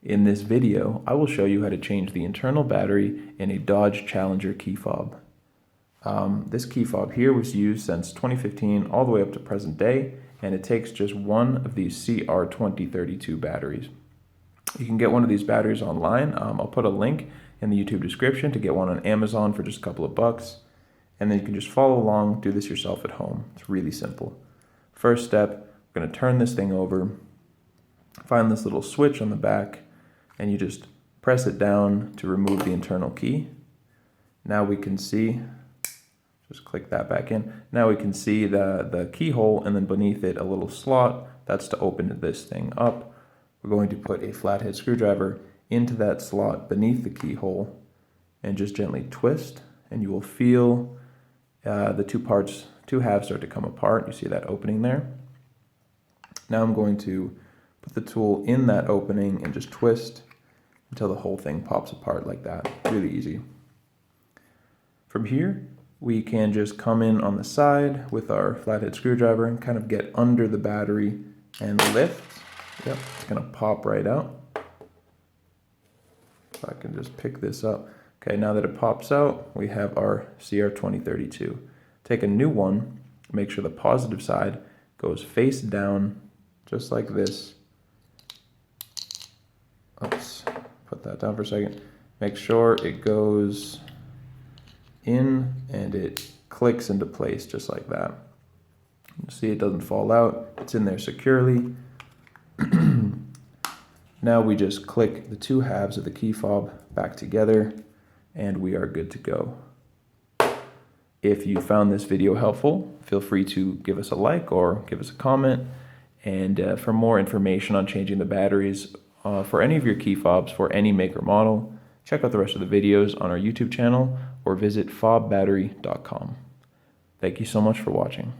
In this video, I will show you how to change the internal battery in a Dodge Challenger key fob. This key fob here was used since 2015 all the way up to present day, and it takes just one of these CR2032 batteries. You can get one of these batteries online. I'll put a link in the YouTube description to get one on Amazon for just a couple of bucks, and then you can just follow along, do this yourself at home. It's really simple. First step, we're going to turn this thing over, find this little switch on the back, and you just press it down to remove the internal key. Now we can see, just click that back in. Now we can see the keyhole, and then beneath it a little slot. That's to open this thing up. We're going to put a flathead screwdriver into that slot beneath the keyhole and just gently twist, and you will feel the two halves start to come apart. You see that opening there? Now I'm going to put the tool in that opening and just twist until the whole thing pops apart like that. Really easy. From here, we can just come in on the side with our flathead screwdriver and kind of get under the battery and lift. Yep, it's gonna pop right out. If I can just pick this up. Okay, now that it pops out, we have our CR2032. Take a new one, make sure the positive side goes face down, just like this. Oops, put that down for a second. Make sure it goes in and it clicks into place just like that. You see it doesn't fall out, it's in there securely. Now we just click the two halves of the key fob back together and we are good to go. If you found this video helpful, feel free to give us a like or give us a comment. And for more information on changing the batteries for any of your key fobs for any make or model, check out the rest of the videos on our YouTube channel or visit fobbattery.com. Thank you so much for watching.